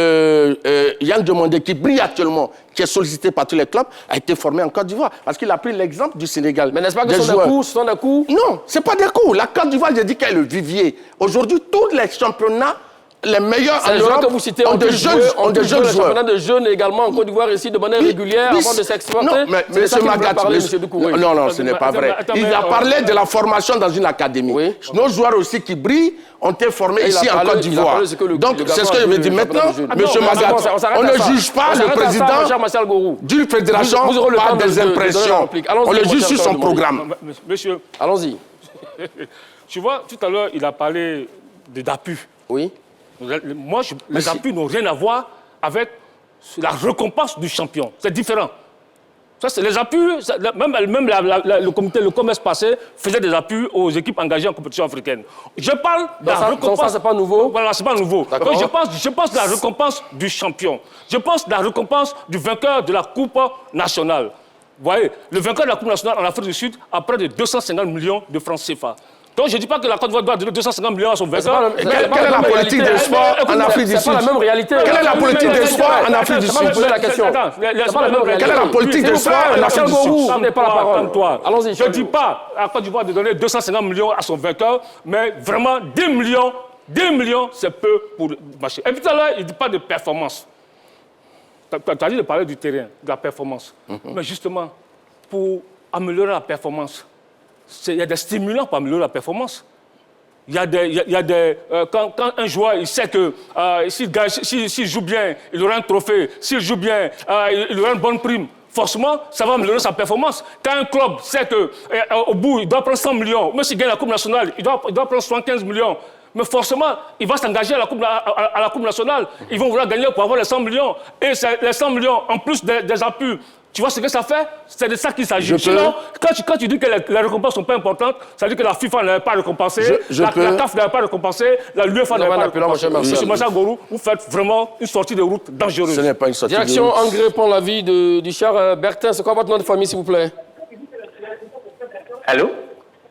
B: Yann Diomandé, qui brille actuellement, qui est sollicité par tous les clubs, a été formé en Côte d'Ivoire. Parce qu'il a pris l'exemple du Sénégal.
A: Mais n'est-ce pas que ce sont des coups?
B: Non, ce n'est pas des coups. La Côte d'Ivoire, j'ai dit qu'elle est le vivier. Aujourd'hui, tous les championnats, les meilleurs en
A: Les joueurs
B: Europe
A: que vous citez
B: ont des jeunes joueurs.
A: championnat de jeunes également en Côte d'Ivoire ici de manière régulière avant de s'exporter.
B: Non, mais
A: M. Magat,
B: non, ce n'est pas vrai. Il a parlé de la formation dans une académie.
A: Oui.
B: Nos joueurs aussi qui brillent ont été formés ici en Côte d'Ivoire. Donc, c'est ce que je veux dire. Maintenant, M. Magat, on ne juge pas le président d'une fédération par des impressions. On le juge sur son programme.
C: Monsieur,
A: allons-y.
C: Tu vois, tout à l'heure, il a parlé de DAPU.
A: Oui.
C: Moi, les appuis n'ont rien à voir avec la récompense du champion. C'est différent. Ça, c'est les appuis, même le comité, le commerce passé faisait des appuis aux équipes engagées en compétition africaine. Je parle de la récompense.
A: Ça, c'est pas nouveau.
C: Voilà, c'est pas nouveau. Donc, je pense de la récompense du champion. Je pense de la récompense du vainqueur de la Coupe nationale. Vous voyez, le vainqueur de la Coupe nationale en Afrique du Sud a près de 250 millions de francs CFA. Donc, je ne dis pas que la Côte d'Ivoire doit donner 250 millions à son vainqueur.
B: Quelle est la politique des sports en Afrique du Sud?
A: C'est pas la même réalité.
B: Quelle est la politique des sports en Afrique du Sud?
A: C'est pas la question. C'est pas la même réalité.
B: Quelle est la politique des sports en Afrique du Sud?
A: Vous n'avez pas la parole.
C: Allons-y. Je ne dis pas à la Côte d'Ivoire de donner 250 millions à son vainqueur, mais vraiment 10 millions, c'est peu pour marcher. Et puis tout à l'heure, il ne dit pas de performance. Tu as dit de parler du terrain, de la performance. Mais justement, pour améliorer la performance, il y a des stimulants pour améliorer la performance. Quand un joueur il sait que s'il joue bien, il aura un trophée. S'il joue bien, il aura une bonne prime. Forcément, ça va améliorer sa performance. Quand un club sait qu'au bout, il doit prendre 100 millions, même s'il gagne la Coupe nationale, il doit prendre 75 millions. Mais forcément, il va s'engager à la Coupe nationale. Ils vont vouloir gagner pour avoir les 100 millions. Et les 100 millions, en plus des appuis, tu vois ce que ça fait? C'est de ça qu'il s'agit. Sinon, quand tu dis que les récompenses ne sont pas importantes, ça veut dire que la FIFA n'avait pas récompensé, la CAF n'avait pas récompensé, la l'UEFA n'avait pas récompensé. Monsieur Martial Gourou, vous faites vraiment une sortie de route dangereuse.
B: Ce n'est pas une sortie de route.
A: Direction Angré pour l'avis du cher Bertin. C'est quoi votre nom de famille, s'il vous plaît?
F: Allô?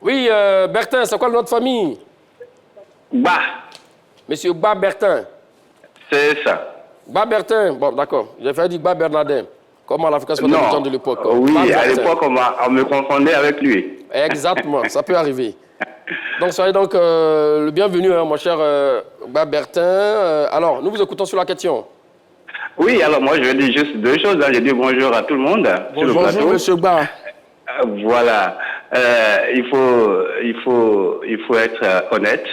A: Oui, Bertin, c'est quoi le nom de famille?
F: Bah.
A: Monsieur Ba Bertin.
F: C'est ça.
A: Ba Bertin, bon, d'accord. J'ai fait dire Ba Bernardin. Comme à l'Afrique de l'époque.
F: Oui, à l'époque, on me confondait avec lui.
A: Exactement, ça peut arriver. Donc, soyez donc le bienvenu, mon cher Ba Bertin. Alors, nous vous écoutons sur la question.
F: Oui, alors moi, je dis juste deux choses. Je dis bonjour à tout le monde.
B: Bonjour, monsieur Ba.
F: Voilà. Il faut être honnête.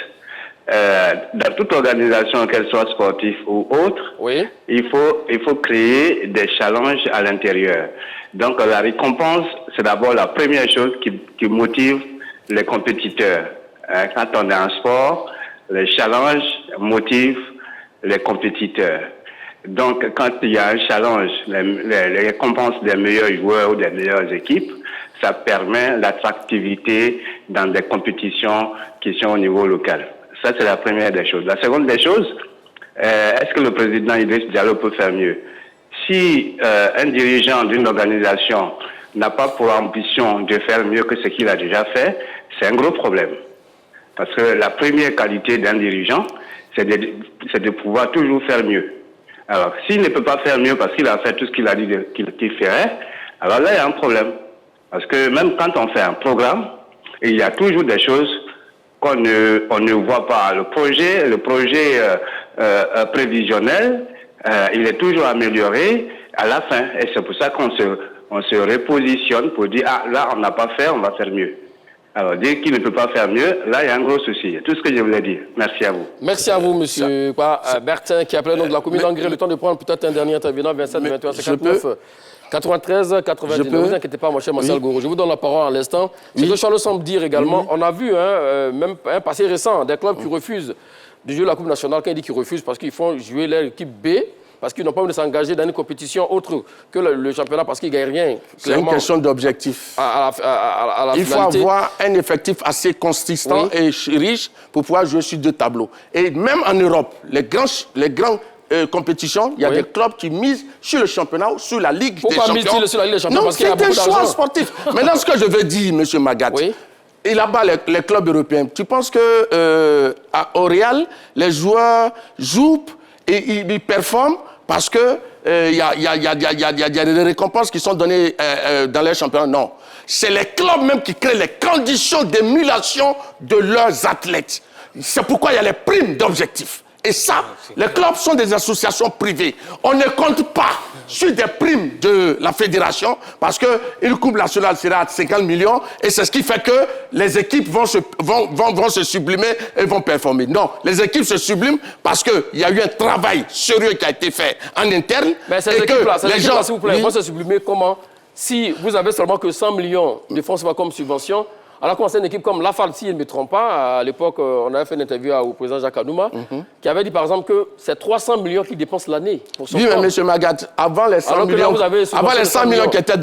F: Dans toute organisation, qu'elle soit sportive ou autre,
A: oui.
F: il faut créer des challenges à l'intérieur. Donc la récompense, c'est d'abord la première chose qui motive les compétiteurs. Quand on est en sport, les challenges motivent les compétiteurs. Donc quand il y a un challenge, les récompenses des meilleurs joueurs ou des meilleures équipes, ça permet l'attractivité dans des compétitions qui sont au niveau local. Ça, c'est la première des choses. La seconde des choses, est-ce que le président Idriss Diallo peut faire mieux? Si un dirigeant d'une organisation n'a pas pour ambition de faire mieux que ce qu'il a déjà fait, c'est un gros problème. Parce que la première qualité d'un dirigeant, c'est de pouvoir toujours faire mieux. Alors, s'il ne peut pas faire mieux parce qu'il a fait tout ce qu'il a dit qu'il ferait, alors là, il y a un problème. Parce que même quand on fait un programme, il y a toujours des choses qu'on ne voit pas. Le projet prévisionnel, il est toujours amélioré à la fin. Et c'est pour ça qu'on se repositionne pour dire, ah, là, on n'a pas fait, on va faire mieux. Alors, dire qu'il ne peut pas faire mieux, là, il y a un gros souci. Tout ce que je voulais dire. Merci à vous.
A: Merci à vous, monsieur Bertin, qui appelait donc de la commune d'Angré. Le temps de prendre peut-être un dernier intervenant, 27, 21, 59. 93, 99, ne vous inquiétez pas, mon cher Marcel Gourou. Je vous donne la parole à l'instant. Ce que Charles semble dire également, on a vu même un passé récent, des clubs qui refusent de jouer la Coupe nationale. Quand il dit qu'ils refusent parce qu'ils font jouer l'équipe B, parce qu'ils n'ont pas envie de s'engager dans une compétition autre que le championnat, parce qu'ils ne gagnent rien.
B: C'est une question d'objectif. Il faut avoir un effectif assez consistant et riche pour pouvoir jouer sur 2 tableaux. Et même en Europe, les grands compétitions, il y a des clubs qui misent sur le championnat ou sur la Ligue des Champions. Pourquoi misent-ils sur la Ligue des Champions? Non, c'est un choix sportif. Maintenant, ce que je veux dire, M. Magat, et là-bas, les clubs européens, tu penses qu'au Real, les joueurs jouent et ils performent parce que y a des récompenses qui sont données dans les championnats? Non. C'est les clubs même qui créent les conditions d'émulation de leurs athlètes. C'est pourquoi il y a les primes d'objectifs. Et ça, les clubs sont des associations privées. On ne compte pas sur des primes de la fédération parce qu'une coupe nationale sera à 50 millions et c'est ce qui fait que les équipes vont se sublimer et vont performer. Non, les équipes se subliment parce qu'il y a eu un travail sérieux qui a été fait en interne.
A: Mais ces équipes-là, s'il vous plaît, vont se sublimer comment? Si vous avez seulement que 100 millions de fonds comme subvention, alors qu'on sait une équipe comme Lafarge, si je ne me trompe pas, à l'époque, on avait fait une interview au président Jacques Anouma, qui avait dit par exemple que c'est 300 millions qu'il dépense l'année pour son club.
B: Oui, mais M. Magat, avant les 100 millions, qui étaient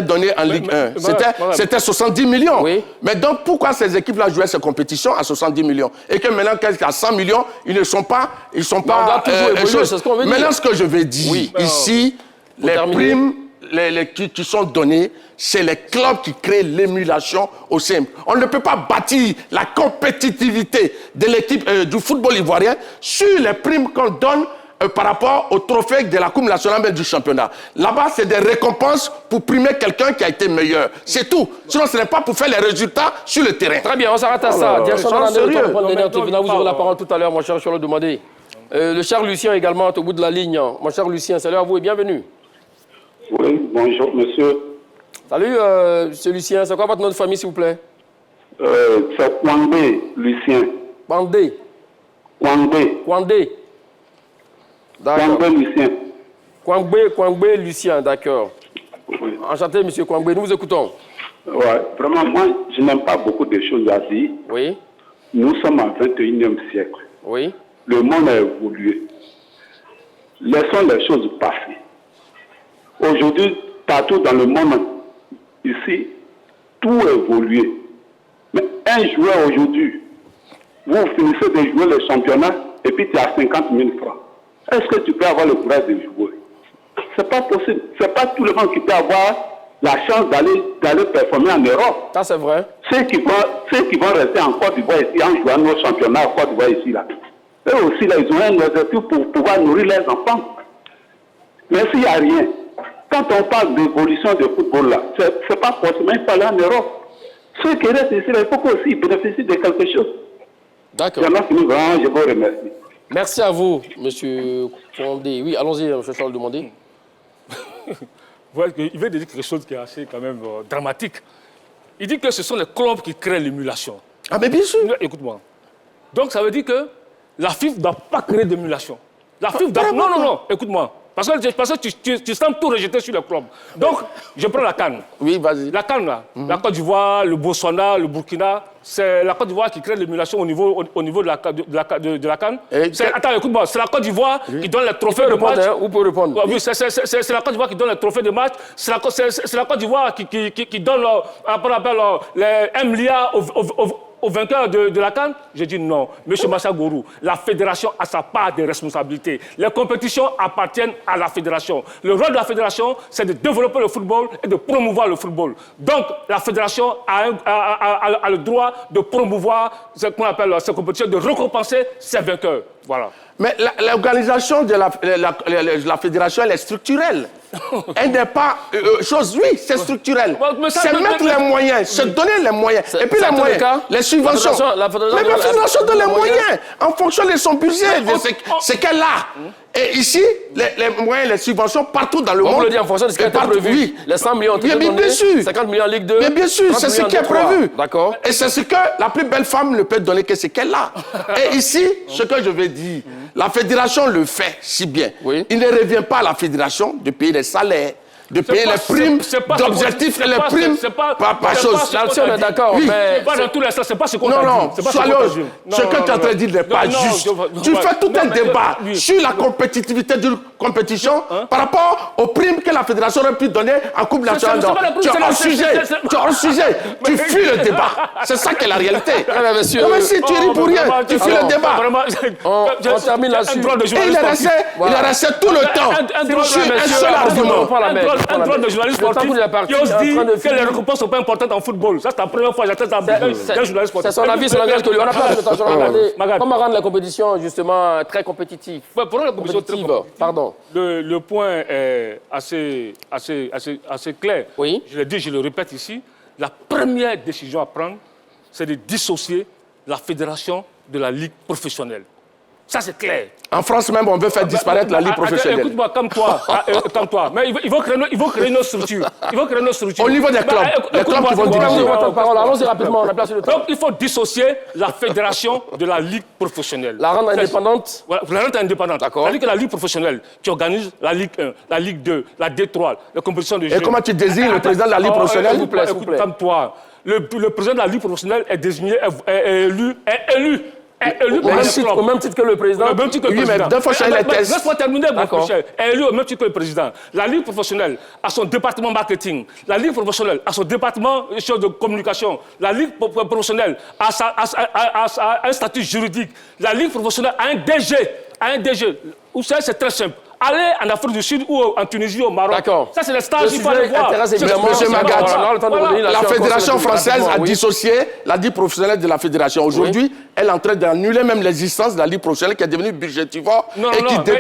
B: donnés en Ligue 1, c'était 70 millions. Oui. Mais donc, pourquoi ces équipes-là jouaient ces compétitions à 70 millions? Et que maintenant, qu'à 100 millions, ils ne sont pas... Maintenant, ce que je veux dire, ici, les primes qui sont donnés, c'est les clubs qui créent l'émulation au sein. On ne peut pas bâtir la compétitivité de l'équipe du football ivoirien sur les primes qu'on donne par rapport au trophée de la Coupe nationale mais du championnat. Là-bas, c'est des récompenses pour primer quelqu'un qui a été meilleur. C'est tout. Sinon, ce n'est pas pour faire les résultats sur le terrain.
A: Très bien, on s'arrête à ça. Direction vous aurez la parole tout à l'heure, mon cher Charles Demandé. Le cher Lucien également, au bout de la ligne. Mon cher Lucien, salut à vous et bienvenue.
G: Oui, bonjour, monsieur.
A: Salut, monsieur Lucien. C'est quoi votre nom de famille, s'il vous plaît?
G: C'est Kwangbe, Lucien.
A: Kwangbe. D'accord.
G: Kwangbe, Lucien.
A: Kwangbe, Lucien, d'accord. Oui. Enchanté, monsieur Kwangbe. Nous vous écoutons.
G: Oui, vraiment, moi, je n'aime pas beaucoup de choses à dire.
A: Oui.
G: Nous sommes au 21e siècle.
A: Oui.
G: Le monde a évolué. Laissons les choses passer. Aujourd'hui, partout dans le monde, ici, tout a évolué. Mais un joueur aujourd'hui, vous finissez de jouer le championnat et puis tu as 50 000 francs. Est-ce que tu peux avoir le courage de jouer? Ce n'est pas possible. Ce n'est pas tout le monde qui peut avoir la chance d'aller performer en Europe.
A: Ça, c'est vrai.
G: Ceux qui vont rester en Côte d'Ivoire ici, en jouant nos championnats en Côte d'Ivoire ici, là. Eux aussi, là, ils ont un objectif pour pouvoir nourrir leurs enfants. Mais s'il n'y a rien, quand on parle d'évolution de football, là, ce n'est pas forcément il faut aller en Europe. Ceux qui restent ici, là, il faut qu'aussi ils bénéficient de quelque chose.
A: D'accord.
G: Je vous remercie.
A: Merci à vous, monsieur Condé. Oui, allons-y, monsieur Charles Demandé.
C: Il veut dire quelque chose qui est assez quand même dramatique. Il dit que ce sont les clubs qui créent l'émulation.
B: Ah, mais bien sûr.
C: Écoute-moi. Donc, ça veut dire que la FIFA ne doit pas créer d'émulation. La FIFA doit... Non, écoute-moi. Parce que tu sembles tout rejeter sur le club. Donc, je prends la CAN.
B: Oui, vas-y.
C: La CAN, là. La Côte d'Ivoire, le Botswana, le Burkina, c'est la Côte d'Ivoire qui crée l'émulation au niveau de la CAN. Attends, écoute-moi. C'est la Côte d'Ivoa qui donne les trophées de match.
A: Vous pouvez répondre.
C: Oui, c'est la Côte d'Ivoire qui donne les trophées de match. C'est la Côte d'Ivoire qui donne les 1 milliard au vainqueur de la CAN? J'ai dit non. Monsieur Massa Gourou, la fédération a sa part de responsabilité. Les compétitions appartiennent à la fédération. Le rôle de la fédération, c'est de développer le football et de promouvoir le football. Donc, la fédération a le droit de promouvoir ce qu'on appelle ces compétitions, de récompenser ses vainqueurs. Voilà.
B: Mais l'organisation de la fédération, elle est structurelle. Elle n'est pas oui, c'est structurel. C'est mettre les moyens, se donner les moyens. Et puis les moyens, les subventions. Mais la fédération donne les moyens en fonction de son budget, de ce qu'elle a. Et ici, les moyens, les subventions partout dans le monde.
A: On le dit en fonction de ce qui a été prévu. Oui. Les 100 millions ont été donnés,
B: bien sûr.
A: 50 millions en Ligue 2.
B: Mais bien sûr, c'est ce qui est prévu.
A: D'accord.
B: Et c'est ce que la plus belle femme ne peut donner que ce qu'elle a. Et ici, ce que je veux dire, la fédération le fait si bien.
A: Oui.
B: Il ne revient pas à la fédération de payer les salaires, de payer les primes d'objectifs et les primes par chose.
A: Là-dessus, on est d'accord, mais...
C: Pas dans tous les sens, c'est pas ce qu'on a dit.
B: Non, Soyons, ce que tu es en train de dire n'est pas juste. Tu fais tout un débat sur la compétitivité d'une compétition par rapport aux primes que la fédération aurait pu donner en Coupe nationale. Tu es hors sujet. Tu fuis le débat. C'est ça qui est la réalité. Mais si tu ris pour rien, tu fuis le débat.
A: On termine là-dessus.
B: Et il est resté tout le temps sur un seul argument.
C: Un droit de journaliste sportif qui ose dire que les récompenses ne sont pas importantes en football. Ça, c'est la première fois que j'attends d'un journaliste sportif.
A: C'est son avis, son langage que lui. On n'a pas de temps. Comment rendre la compétition, justement, très compétitive?
C: Pour la compétition très compétitive,
A: pardon.
C: Le point est assez clair.
A: Oui.
C: Je l'ai dit, je le répète ici. La première décision à prendre, c'est de dissocier la fédération de la ligue professionnelle. Ça, c'est clair.
B: En France même, on veut faire disparaître la ligue professionnelle.
C: Écoute-moi, comme toi. Mais ils vont créer une autre structure.
B: Au niveau des clubs. Les clubs qui vont diriger.
A: Allons-y rapidement, on a place sur le temps.
C: Donc, il faut dissocier la fédération de la ligue professionnelle.
A: La rendre indépendante.
C: Voilà, la rendre indépendante.
A: D'accord.
C: C'est-à-dire que la ligue professionnelle qui organise la Ligue 1, la Ligue 2, la D3, les compétitions de jeu.
B: Et comment tu désignes le président de la ligue professionnelle?
A: S'il vous plaît.
C: Comme toi. Le président de la ligue professionnelle est désigné, est élu.
A: Au même titre que le président.
C: Au même titre que le président.
B: Mais deux fois changer les tests.
C: Laisse-moi terminer, mon cher. Est élu au même titre que le président. La ligue professionnelle a son département marketing. La ligue professionnelle a son département de communication. La ligue professionnelle a un statut juridique. La ligue professionnelle a un DG. Où c'est très simple. Allez en Afrique du Sud ou en Tunisie ou au Maroc.
A: D'accord.
C: Ça, c'est le stage qu'il faut aller voir.
B: Monsieur Magat, la fédération française a dissocié la ligue professionnelle de la fédération. Aujourd'hui, elle est en train d'annuler même l'existence de la ligue professionnelle qui est devenue budgétivore.
C: Il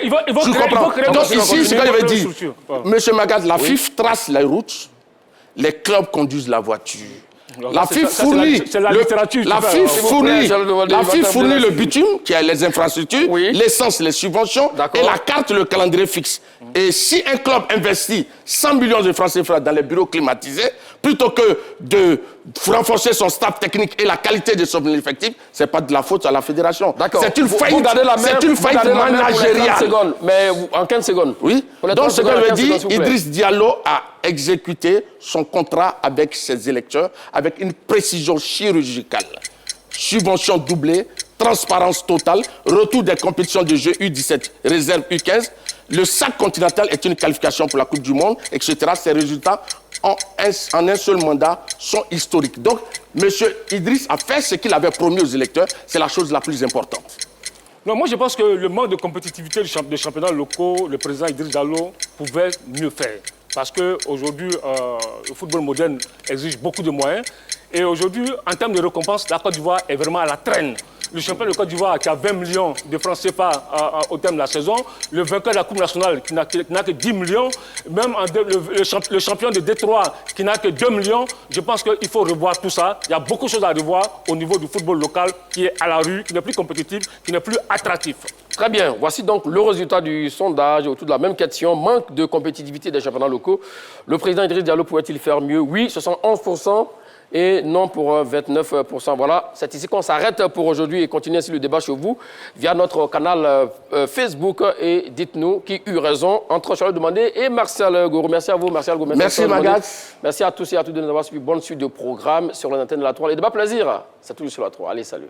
C: faut créer
B: donc ici, ce que je veux dire, monsieur Magat, la FIF trace les routes, les clubs conduisent la voiture. La FIF fournit le bitume, qui a les infrastructures, l'essence, les subventions, et la carte, le calendrier fixe. Et si un club investit 100 millions de francs CFA dans les bureaux climatisés, plutôt que de renforcer son staff technique et la qualité de son effectif, c'est pas de la faute à la fédération. C'est une faillite managériale.
A: Mais en 15 secondes.
B: Oui. Donc, ce que je veux dire, Idriss Diallo a exécuté son contrat avec ses électeurs avec une précision chirurgicale. Subvention doublée, transparence totale, retour des compétitions de jeu U17, réserve U15. Le sac continental est une qualification pour la Coupe du Monde, etc. Ces résultats, en un seul mandat, sont historiques. Donc, M. Idriss a fait ce qu'il avait promis aux électeurs. C'est la chose la plus importante.
C: Non, moi, je pense que le manque de compétitivité des championnats locaux, le président Idriss Diallo pouvait mieux faire. Parce qu'aujourd'hui, le football moderne exige beaucoup de moyens. Et aujourd'hui, en termes de récompenses, la Côte d'Ivoire est vraiment à la traîne. Le champion de Côte d'Ivoire qui a 20 millions de francs CFA au terme de la saison, le vainqueur de la Coupe nationale qui n'a que 10 millions, même le champion de Détroit qui n'a que 2 millions, je pense qu'il faut revoir tout ça. Il y a beaucoup de choses à revoir au niveau du football local qui est à la rue, qui n'est plus compétitif, qui n'est plus attractif.
A: Très bien. Voici donc le résultat du sondage autour de la même question. Manque de compétitivité des championnats locaux. Le président Idriss Diallo pourrait-il faire mieux? Oui, 71%. Et non pour 29%. Voilà, c'est ici qu'on s'arrête pour aujourd'hui et continuez ainsi le débat chez vous via notre canal Facebook. Et dites-nous qui eut raison entre Charles Demandé et Martial Gourou. Merci à vous, Martial Gourou.
B: Merci Magat.
A: Merci à tous et à toutes de nous avoir suivi. Bonne suite de programme sur l'antenne de la 3. Les débats plaisir, c'est toujours sur la 3. Allez, salut.